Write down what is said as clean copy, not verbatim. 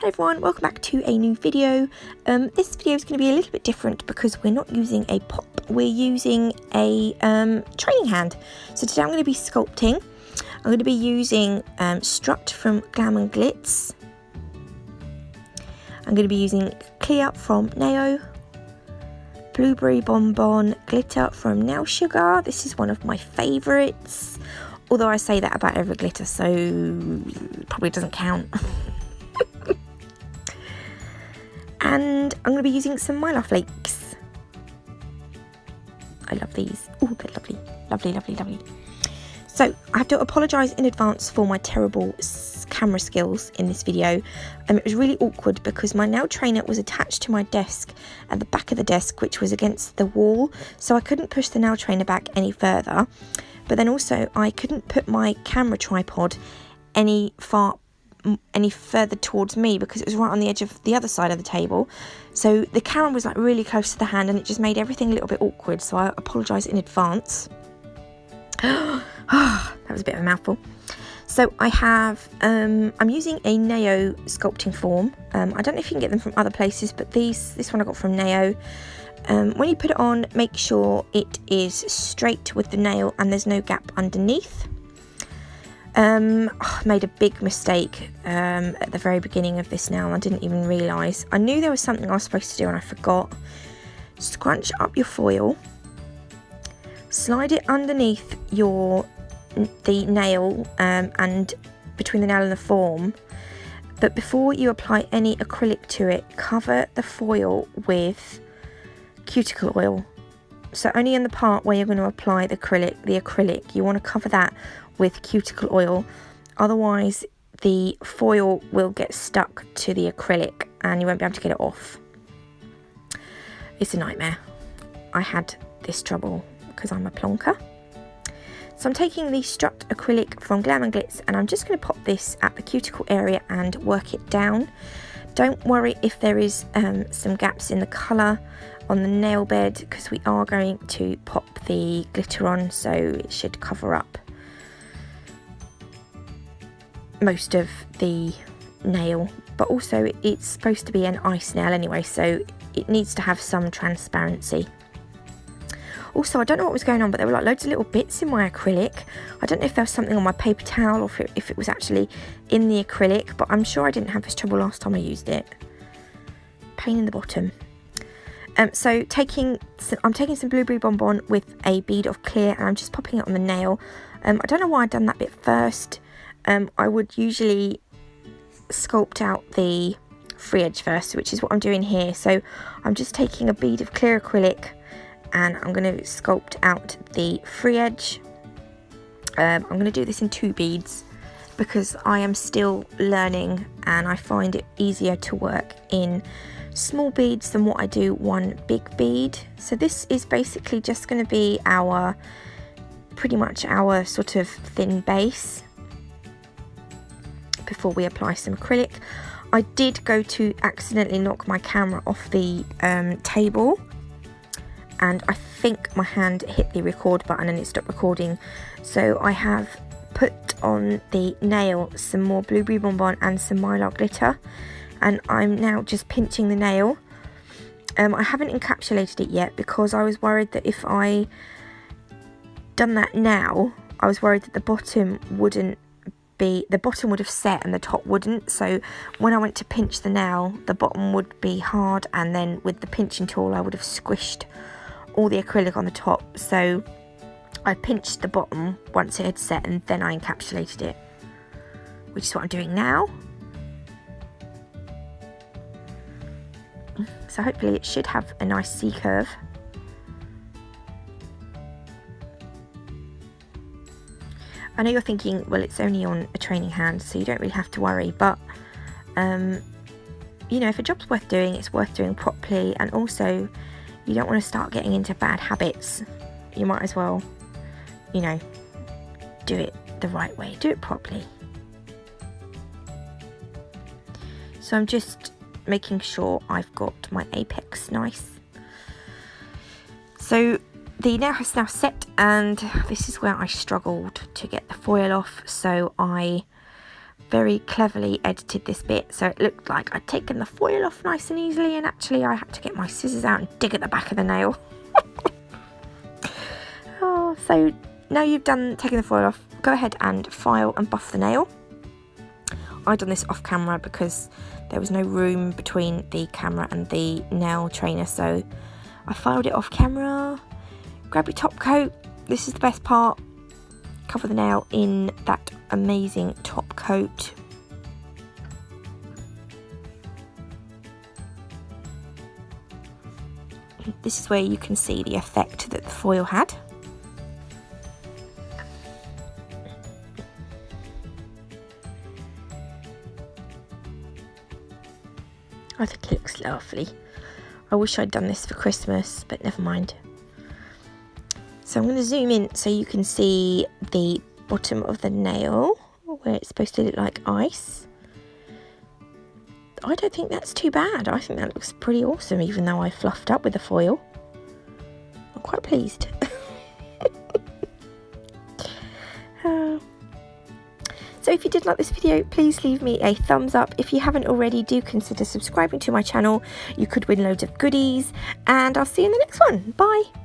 Hi everyone, welcome back to a new video. This video is going to be a little bit different because we're not using a pop, we're using a training hand. So today I'm going to be sculpting. I'm going to be using Strut from Glam and Glitz. I'm going to be using Clear from Nao, Blueberry Bonbon Glitter from Nail Sugar. This is one of my favourites, although I say that about every glitter, so it probably doesn't count. And I'm going to be using some Mylar flakes. I love these. Oh, they're lovely. Lovely, lovely, lovely. So I have to apologise in advance for my terrible camera skills in this video. It was really awkward because my nail trainer was attached to my desk at the back of the desk, which was against the wall. So I couldn't push the nail trainer back any further. But then also I couldn't put my camera tripod any further towards me because it was right on the edge of the other side of the table. So the camera was like really close to the hand and it just made everything a little bit awkward. So I apologise in advance. That was a bit of a mouthful. So I have, I'm using a Nao sculpting form. I don't know if you can get them from other places, but this one I got from Nao. When you put it on, make sure it is straight with the nail and there's no gap underneath. I made a big mistake at the very beginning of this nail. I didn't even realise. I knew there was something I was supposed to do and I forgot. Scrunch up your foil, slide it underneath the nail and between the nail and the form, but before you apply any acrylic to it, cover the foil with cuticle oil. So only in the part where you're going to apply the acrylic, you want to cover that with cuticle oil, otherwise the foil will get stuck to the acrylic and you won't be able to get it off. It's a nightmare. I had this trouble because I'm a plonker. So I'm taking the Strut acrylic from Glam and Glitz and I'm just going to pop this at the cuticle area and work it down. Don't worry if there is some gaps in the colour on the nail bed because we are going to pop the glitter on, so it should cover up most of the nail, but also it's supposed to be an ice nail anyway, so it needs to have some transparency. Also, I don't know what was going on, but there were like loads of little bits in my acrylic. I don't know if there was something on my paper towel or if it was actually in the acrylic, but I'm sure I didn't have this trouble last time I used it. Pain in the bottom. So I'm taking some Blueberry Bonbon with a bead of clear and I'm just popping it on the nail. I don't know why I'd done that bit first. I would usually sculpt out the free edge first, which is what I'm doing here. So I'm just taking a bead of clear acrylic and I'm going to sculpt out the free edge. I'm going to do this in 2 beads because I am still learning and I find it easier to work in small beads than what I do one big bead. So this is basically just going to be pretty much our sort of thin base before we apply some acrylic. I did go to accidentally knock my camera off the table and I think my hand hit the record button and it stopped recording. So I have put on the nail some more Blueberry Bonbon and some Mylar glitter and I'm now just pinching the nail. I haven't encapsulated it yet because I was worried that if I done that now, I was worried that the bottom would have set and the top wouldn't. So when I went to pinch the nail, the bottom would be hard and then with the pinching tool I would have squished all the acrylic on the top. So I pinched the bottom once it had set and then I encapsulated it, which is what I'm doing now. So hopefully it should have a nice C curve. I know you're thinking, well, it's only on a training hand, so you don't really have to worry, but you know, if a job's worth doing, it's worth doing properly, and also you don't want to start getting into bad habits. You might as well, you know, do it the right way, do it properly. So I'm just making sure I've got my apex nice. So the nail has now set and this is where I struggled to get the foil off, so I very cleverly edited this bit so it looked like I'd taken the foil off nice and easily, and actually I had to get my scissors out and dig at the back of the nail. Oh, so now you've taken the foil off, go ahead and file and buff the nail. I've done this off camera because there was no room between the camera and the nail trainer, so I filed it off camera. Grab your top coat, this is the best part. Cover the nail in that amazing top coat. This is where you can see the effect that the foil had. I think it looks lovely. I wish I'd done this for Christmas, but never mind. So I'm going to zoom in so you can see the bottom of the nail where it's supposed to look like ice. I don't think that's too bad. I think that looks pretty awesome, even though I fluffed up with the foil. I'm quite pleased. So if you did like this video, please leave me a thumbs up. If you haven't already, do consider subscribing to my channel. You could win loads of goodies, and I'll see you in the next one. Bye.